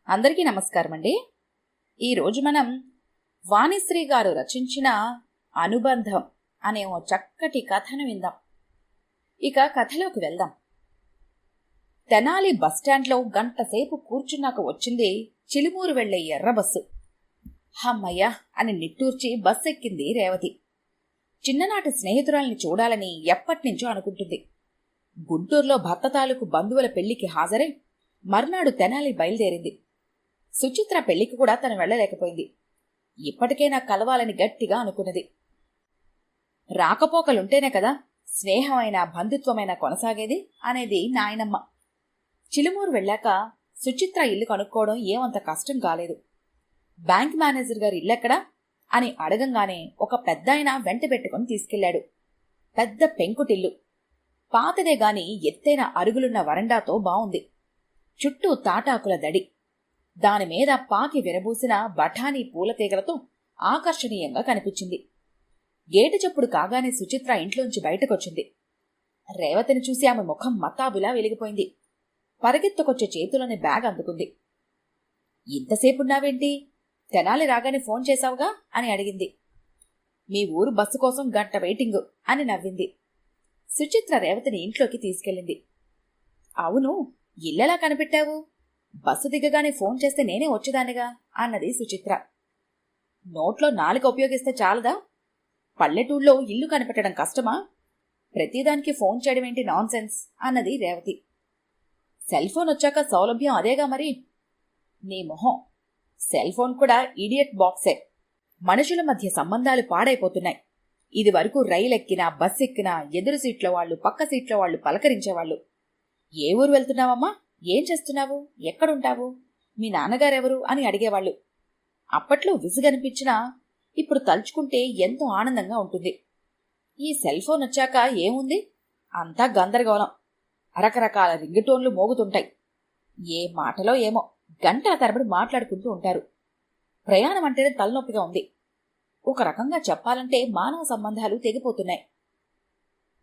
అందరికీ నమస్కారం అండి. ఈరోజు మనం వాణిశ్రీ గారు రచించిన అనుబంధం అనే ఓ చక్కటి కథను విందాం. ఇక కథలోకి వెళ్దాం. తెనాలి బస్టాండ్లో గంటసేపు కూర్చున్నాక వచ్చింది చిలుమూరు వెళ్లే ఎర్ర బస్సు. హమ్మయ్య అని నిట్టూర్చి బస్సు ఎక్కింది రేవతి. చిన్ననాటి స్నేహితురాల్ని చూడాలని ఎప్పటినుంచో అనుకుంటుంది. గుంటూరులో భర్త తాలూకు బంధువుల పెళ్లికి హాజరై మర్నాడు తెనాలి బయలుదేరింది. సుచిత్ర పెళ్లికి కూడా తను వెళ్లలేకపోయింది. ఇప్పటికే నాకు కలవాలని గట్టిగా అనుకున్నది. రాకపోకలుంటేనే కదా స్నేహమైన బంధుత్వమైన కొనసాగేది అనేది నాయనమ్మ. చిలుమూరు వెళ్ళాక సుచిత్ర ఇల్లు కనుక్కోవడం ఏమంత కష్టం కాలేదు. బ్యాంక్ మేనేజర్ గారి ఇల్లెక్కడా అని అడగంగానే ఒక పెద్దాయన వెంట పెట్టుకుని తీసుకెళ్లాడు. పెద్ద పెంకుటిల్లు, పాతదే గాని ఎత్తైన అరుగులున్న వరండాతో బావుంది. చుట్టూ తాటాకుల దడి, దానిమీద పాకి విరబూసిన బఠానీ పూలతీగలతో ఆకర్షణీయంగా కనిపించింది. గేటు చప్పుడు కాగానే సుచిత్ర ఇంట్లోంచి బయటకొచ్చింది. రేవతిని చూసి ఆమె ముఖం మతాబులా వెలిగిపోయింది. పరిగెత్తుకొచ్చే చేతులోని బ్యాగ్ అందుకుంది. ఇంతసేపున్నావేంటి? తెనాలి రాగానే ఫోన్ చేశావుగా అని అడిగింది. మీ ఊరు బస్సు కోసం గంట వెయిటింగు అని నవ్వింది. సుచిత్ర రేవతిని ఇంట్లోకి తీసుకెళ్ళింది. అవును, ఇల్లెలా కనిపెట్టావు? బస్సు దిగగానే ఫోన్ చేస్తే నేనే వచ్చేదానిగా అన్నది సుచిత్ర. నోట్లో నాలుక ఉపయోగిస్తే చాలదా? పల్లెటూళ్ళలో ఇల్లు కనిపెట్టడం కష్టమా? ప్రతిదానికి ఫోన్ చేయడం ఏంటి నాన్సెన్స్ అన్నది రేవతి. సెల్ ఫోన్ వచ్చాక సౌలభ్యం అదేగా మరి. నీ మొహం, సెల్ ఫోన్ కూడా ఇడియట్ బాక్సే. మనుషుల మధ్య సంబంధాలు పాడైపోతున్నాయి. ఇది వరకు రైలు ఎక్కినా బస్ ఎక్కినా ఎదురు సీట్ల వాళ్ళు పక్క సీట్ల వాళ్ళు పలకరించేవాళ్ళు. ఏ ఊరు వెళ్తున్నావమ్మా? ఏం చేస్తున్నావు? ఎక్కడుంటావు? మీ నాన్నగారెవరు అని అడిగేవాళ్ళు. అప్పట్లో విసుగనిపించినా ఇప్పుడు తలుచుకుంటే ఎంతో ఆనందంగా ఉంటుంది. ఈ సెల్ ఫోన్ వచ్చాక ఏముంది? అంతా గందరగోళం. రకరకాల రింగుటోన్లు మోగుతుంటాయి. ఏ మాటలో ఏమో గంటల తరబడి మాట్లాడుకుంటూ ఉంటారు. ప్రయాణం అంటేనే తలనొప్పిగా ఉంది. ఒక రకంగా చెప్పాలంటే మానవ సంబంధాలు తెగిపోతున్నాయి.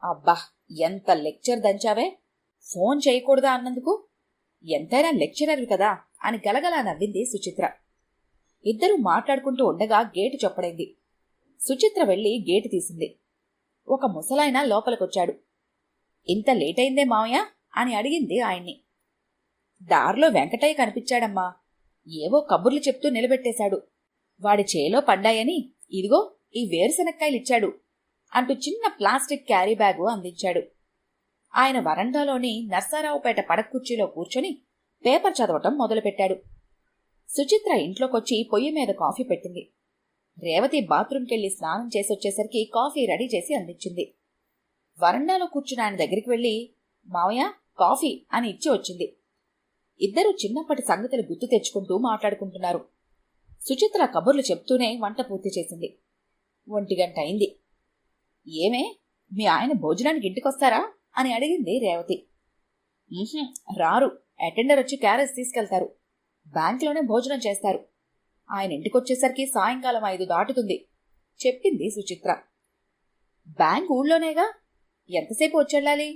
అబ్బా, ఎంత లెక్చర్ దంచావే! ఫోన్ చేయకూడదా అన్నందుకు? ఎంతైనా లెక్చరర్వి కదా అని గలగలా నవ్వింది సుచిత్ర. ఇద్దరూ మాట్లాడుకుంటూ ఉండగా గేటు చొప్పడైంది. సుచిత్ర వెళ్లి గేటు తీసింది. ఒక ముసలాయన లోపలికొచ్చాడు. ఇంత లేటైందే మావయ్య అని అడిగింది ఆయన్ని. దారిలో వెంకటయ్య కనిపించాడమ్మా. ఏవో కబుర్లు చెప్తూ నిలబెట్టేశాడు. వాడి చేలో పడ్డాయని ఇదిగో ఈ వేరుశనక్కాయలిచ్చాడు అంటూ చిన్న ప్లాస్టిక్ క్యారీ బ్యాగు అందించాడు. ఆయన వరండాలోని నర్సారావుపేట పడక్కుర్చీలో కూర్చొని పేపర్ చదవటం మొదలుపెట్టాడు. సుచిత్ర ఇంట్లోకొచ్చి పొయ్యి మీద కాఫీ పెట్టింది. రేవతి బాత్రూంకెళ్లి స్నానం చేసొచ్చేసరికి కాఫీ రెడీ చేసి అందించింది. వరండాలో కూర్చుని ఆయన దగ్గరికి వెళ్లి మావయ్య కాఫీ అని ఇచ్చి వచ్చింది. ఇద్దరూ చిన్నప్పటి సంగతులు గుర్తు తెచ్చుకుంటూ మాట్లాడుకుంటున్నారు. సుచిత్ర కబుర్లు చెప్తూనే వంట పూర్తి చేసింది. 1 గంట అయింది. ఏమే, మీ ఆయన భోజనానికి ఇంటికొస్తారా అని అడిగింది రేవతి. రారు, అటెండర్ వచ్చి క్యారేజ్ తీసుకెళ్తారు. బ్యాంకులోనే భోజనం చేస్తారు. ఆయన ఇంటికొచ్చేసరికి సాయంకాలం 5 దాటుతుంది చెప్పింది సుచిత్ర. బ్యాంక్ ఊళ్ళోనేగా, ఎంతసేపు వచ్చెళ్ళాలి?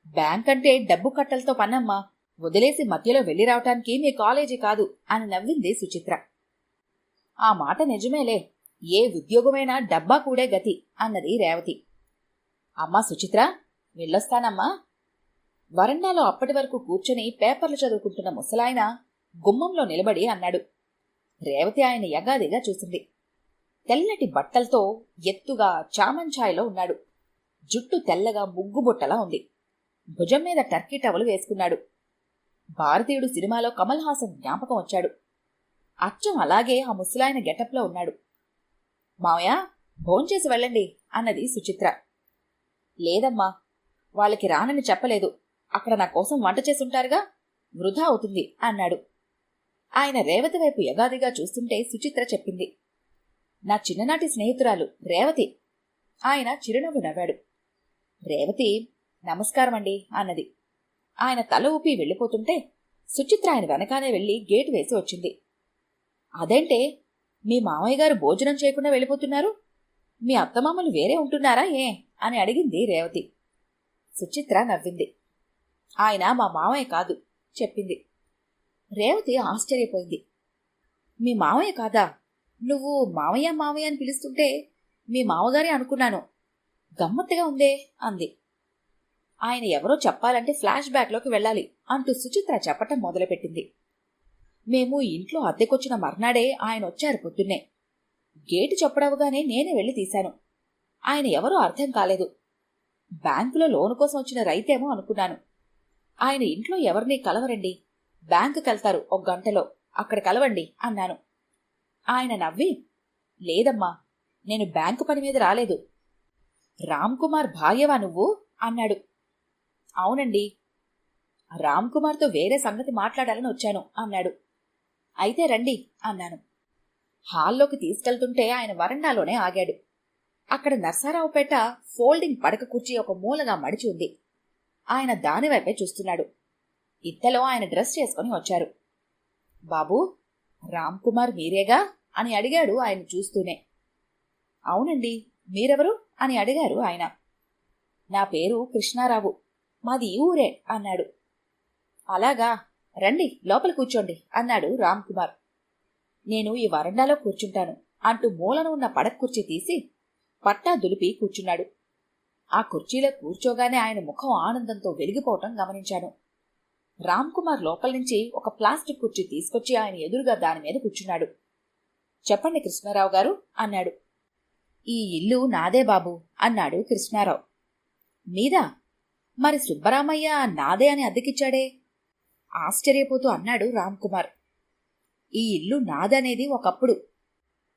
బ్యాంక్ అంటే డబ్బు కట్టలతో పనమ్మా, వదిలేసి మధ్యలో వెళ్లి రావటానికి మీ కాలేజీ కాదు అని నవ్వింది సుచిత్ర. ఆ మాట నిజమేలే, ఏ ఉద్యోగమైనా డబ్బా కూడే గతి అన్నది రేవతి. అమ్మా సుచిత్ర, వెళ్ళొస్తానమ్మా. వరండాలో అప్పటి వరకు కూర్చొని పేపర్లు చదువుకుంటున్న ముసలాయన గుమ్మంలో నిలబడి అన్నాడు. రేవతి ఆయన యగాదిగా చూసింది. తెల్లటి బట్టలతో ఎత్తుగా చామంచాయలో ఉన్నాడు. జుట్టు తెల్లగా ముగ్గుబుట్టలా ఉంది. భుజం మీద టర్కీ టవలు వేసుకున్నాడు. భారతీయుడు సినిమాలో కమల్ హాసన్ జ్ఞాపకం వచ్చాడు. అచ్చం అలాగే ఆ ముసలాయన గెటప్లో ఉన్నాడు. మావయ్య, భోంచేసి వెళ్ళండి అన్నది సుచిత్ర. లేదమ్మా, వాళ్ళకి రానని చెప్పలేదు. అక్కడ నా కోసం వంట చేసుంటారుగా, వృధా అవుతుంది అన్నాడు. ఆయన రేవతి వైపు యగాదిగా చూస్తుంటే సుచిత్ర చెప్పింది. నా చిన్ననాటి స్నేహితురాలు రేవతి. ఆయన చిరునవ్వు నవ్వాడు. రేవతి నమస్కారమండి అన్నది. ఆయన తల ఊపి వెళ్ళిపోతుంటే సుచిత్ర ఆయన వెనకానే వెళ్లి గేటు వేసి వచ్చింది. అదేంటే, మీ మామయ్య గారు భోజనం చేయకుండా వెళ్ళిపోతున్నారు? మీ అత్తమామలు వేరే ఉంటున్నారా ఏ అని అడిగింది రేవతి. సుచిత్ర నవ్వింది. ఆయన మా మామయ్య కాదు చెప్పింది. రేవతి ఆశ్చర్యపోయింది. మీ మావయ్య కాదా? నువ్వు మావయ్య మావయ్య అని పిలుస్తుంటే మీ మావగారే అనుకున్నాను. గమ్మత్తుగా ఉందే అంది. ఆయన ఎవరో చెప్పాలంటే ఫ్లాష్ బ్యాక్లోకి వెళ్ళాలి అంటూ సుచిత్ర చెప్పటం మొదలుపెట్టింది. మేము ఇంట్లో అద్దెకొచ్చిన మర్నాడే ఆయన వచ్చారు పొద్దున్నే. గేటు చప్పుడవగానే నేనే వెళ్లి తీశాను. ఆయన ఎవరో అర్థం కాలేదు. బ్యాంకులో లోను కోసం వచ్చిన రైతేమో అనుకున్నాను. ఆయన ఇంట్లో ఎవరినీ కలవరండి, బ్యాంకుకెళ్తారు 1 గంటలో, అక్కడ కలవండి అన్నాను. ఆయన నవ్వి, లేదమ్మా, నేను బ్యాంకు పని మీద రాలేదు. రామ్కుమార్ భార్యవా నువ్వు అన్నాడు. అవునండి. రామ్కుమార్తో వేరే సంగతి మాట్లాడాలని వచ్చాను అన్నాడు. అయితే రండి అన్నాను. హాల్లోకి తీసుకెళ్తుంటే ఆయన వరండాలోనే ఆగాడు. అక్కడ నర్సారావుపేట ఫోల్డింగ్ పడక కుర్చీ ఒక మూలగా మడిచి ఉంది. ఆయన దానివైపే చూస్తున్నాడు. ఇంతలో ఆయన డ్రెస్ చేసుకుని వచ్చారు. బాబూ, రామ్కుమార్ మీరేగా అని అడిగాడు ఆయన చూస్తూనే. అవునండి, మీరెవరు అని అడిగారు ఆయన. నా పేరు కృష్ణారావు, మాది ఈ ఊరే అన్నాడు. అలాగా, రండి లోపల కూర్చోండి అన్నాడు రామ్కుమార్. నేను ఈ వరండాలో కూర్చుంటాను అంటూ మూలన ఉన్న పడక కుర్చీ తీసి పట్టా దులిపి కూర్చున్నాడు. ఆ కుర్చీలో కూర్చోగానే ఆయన ముఖం ఆనందంతో వెలిగిపోవటం గమనించాను. రామ్కుమార్ లోపల నుంచి ఒక ప్లాస్టిక్ కుర్చీ తీసుకొచ్చి ఆయన ఎదురుగా దాని మీద కూర్చున్నాడు. చెప్పండి కృష్ణారావు గారు అన్నాడు. ఈ ఇల్లు నాదే బాబు అన్నాడు కృష్ణారావు. మీదా? మరి సుబ్బరామయ్య నాదే అని అద్దెకిచ్చాడే ఆశ్చర్యపోతూ అన్నాడు రామ్కుమార్. ఈ ఇల్లు నాదనేది ఒకప్పుడు.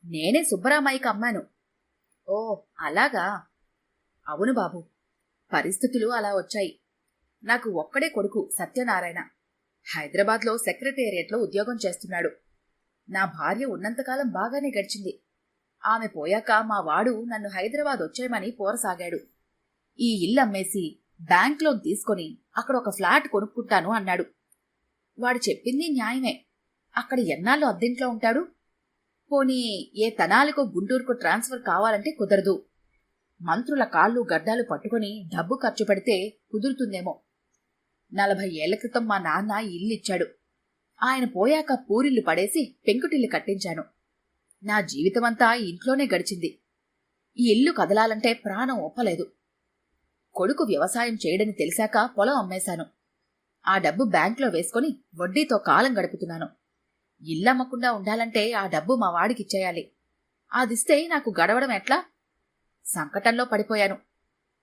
నేనే సుబ్బరామయ్యకి అమ్మాను. ఓ అలాగా. అవును బాబు, పరిస్థితులు అలా వచ్చాయి. నాకు ఒక్కడే కొడుకు సత్యనారాయణ. హైదరాబాద్లో సెక్రటేరియట్లో ఉద్యోగం చేస్తున్నాడు. నా భార్య ఉన్నంతకాలం బాగానే గడిచింది. ఆమె పోయాక మా వాడు నన్ను హైదరాబాద్ వచ్చేయమని పోరసాగాడు. ఈ ఇల్లు అమ్మేసి బ్యాంక్ లోన్ తీసుకొని అక్కడ ఒక ఫ్లాట్ కొనుక్కుంటాను అన్నాడు. వాడు చెప్పింది న్యాయమే. అక్కడ ఎన్నాళ్ళు అద్దెంట్లో ఉంటాడు? పోనీ ఏ తనాలికో గుంటూరుకు ట్రాన్స్ఫర్ కావాలంటే కుదరదు. మంత్రుల కాళ్ళు గడ్డాలు పట్టుకుని డబ్బు ఖర్చు పెడితే కుదురుతుందేమో. 40 ఏళ్ల క్రితం మా నాన్న ఇల్లిచ్చాడు. ఆయన పోయాక పూరిల్లు పడేసి పెంకుటిల్లు కట్టించాను. నా జీవితమంతా ఇంట్లోనే గడిచింది. ఈ ఇల్లు కదలాలంటే ప్రాణం ఒప్పలేదు. కొడుకు వ్యవసాయం చేయడని తెలిసాక పొలం అమ్మేశాను. ఆ డబ్బు బ్యాంకులో వేసుకుని వడ్డీతో కాలం గడుపుతున్నాను. ఇల్లమ్మకుండా ఉండాలంటే ఆ డబ్బు మా వాడికిచ్చేయాలి. అదిస్తే నాకు గడవడం ఎట్లా? సంకటంలో పడిపోయాను.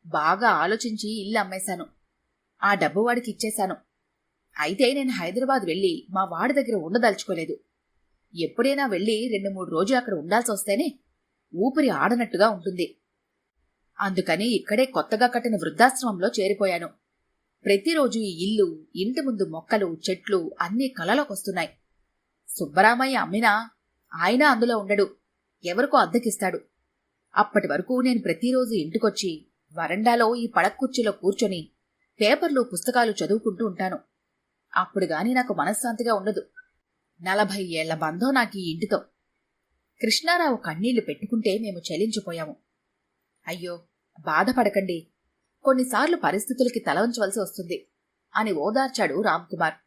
బాగా ఆలోచించి ఇల్లు అమ్మేశాను. ఆ డబ్బు వాడికి ఇచ్చేశాను. అయితే నేను హైదరాబాద్ వెళ్లి మా వాడి దగ్గర ఉండదలుచుకోలేదు. ఎప్పుడైనా వెళ్లి 2-3 రోజులు అక్కడ ఉండాల్సి వస్తేనే ఊపిరి ఆడనట్టుగా ఉంటుంది. అందుకని ఇక్కడే కొత్తగా కట్టిన వృద్ధాశ్రమంలో చేరిపోయాను. ప్రతిరోజు ఈ ఇల్లు, ఇంటి ముందు మొక్కలు, చెట్లు అన్నీ కలలోకొస్తున్నాయి. సుబ్బరామయ్య అమ్మినా ఆయన అందులో ఉండడు, ఎవరికో అద్దెకిస్తాడు. అప్పటి వరకు నేను ప్రతిరోజు ఇంటికొచ్చి వరండాలో ఈ పడక్కుర్చీలో కూర్చొని పేపర్లు, పుస్తకాలు చదువుకుంటూ ఉంటాను. అప్పుడుగాని నాకు మనశ్శాంతిగా ఉండదు. 40 ఏళ్ల బంధం నాకు ఈ ఇంటితో. కృష్ణారావు కన్నీళ్లు పెట్టుకుంటే మేము చలించిపోయాము. అయ్యో, బాధపడకండి, కొన్నిసార్లు పరిస్థితులకి తలవంచవలసి వస్తుంది అని ఓదార్చాడు రామ్కుమార్.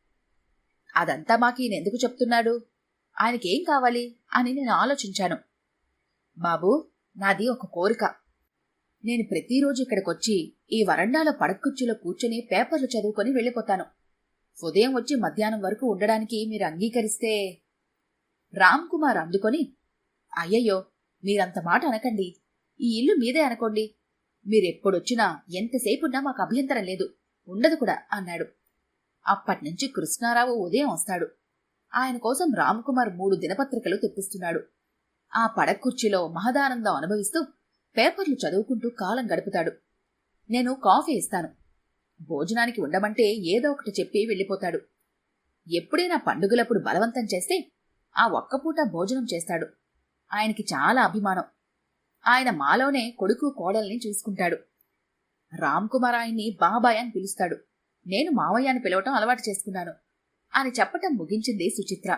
అదంతా మాకు ఈయనెందుకు చెప్తున్నాడు? ఆయనకేం కావాలి అని నేను ఆలోచించాను. బాబూ, నాది ఒక కోరిక. నేను ప్రతిరోజు ఇక్కడికొచ్చి ఈ వరండాలో పడక్కుర్చీలో కూర్చొని పేపర్లు చదువుకొని వెళ్ళిపోతాను. ఉదయం వచ్చి మధ్యాహ్నం వరకు ఉండడానికి మీరు అంగీకరిస్తే. రామ్కుమార్ అందుకొని, అయ్యయ్యో, మీరంత మాట అనకండి. ఈ ఇల్లు మీదే అనుకోండి. మీరెప్పుడొచ్చినా ఎంతసేపున్నా మాకు అభ్యంతరం లేదు, ఉండదు కూడా అన్నాడు. అప్పట్నుంచి కృష్ణారావు ఉదయం వస్తాడు. ఆయన కోసం రామ్కుమార్ 3 దినపత్రికలు తెప్పిస్తున్నాడు. ఆ పడక్కుర్చీలో మహదానందం అనుభవిస్తూ పేపర్లు చదువుకుంటూ కాలం గడుపుతాడు. నేను కాఫీ ఇస్తాను. భోజనానికి ఉండమంటే ఏదో ఒకటి చెప్పి వెళ్ళిపోతాడు. ఎప్పుడైనా పండుగలప్పుడు బలవంతం చేస్తే ఆ ఒక్కపూట భోజనం చేస్తాడు. ఆయనకి చాలా అభిమానం. ఆయన మాలోనే కొడుకు కోడల్ని చూసుకుంటాడు. రామ్కుమార్ ఆయన్ని బాబాయ్ అని పిలుస్తాడు. నేను మావయ్య అని పిలవటం అలవాటు చేసుకున్నాను అని చెప్పటం ముగించింది సుచిత్ర.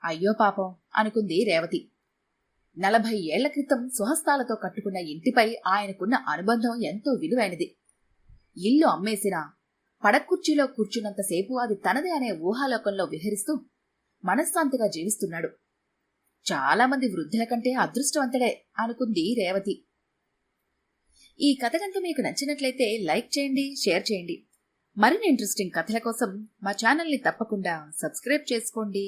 అయ్యో పాపం అనుకుంది రేవతి. 40 ఏళ్ల క్రితం స్వహస్తాలతో కట్టుకున్న ఇంటిపై ఆయనకున్న అనుబంధం ఎంతో విలువైనది. ఇల్లు అమ్మేసినా, పడక్కుర్చీలో కూర్చున్నంతసేపు అది తనదే అనే ఊహాలోకంలో విహరిస్తూ మనశ్శాంతిగా జీవిస్తున్నాడు. చాలామంది వృద్ధుల కంటే అదృష్టవంతుడే అనుకుంది రేవతి. ఈ కథ కనుక మీకు నచ్చినట్లయితే లైక్ చేయండి, షేర్ చేయండి. మరిన్ని ఇంట్రెస్టింగ్ కథల కోసం మా ఛానల్ని తప్పకుండా సబ్స్క్రైబ్ చేసుకోండి.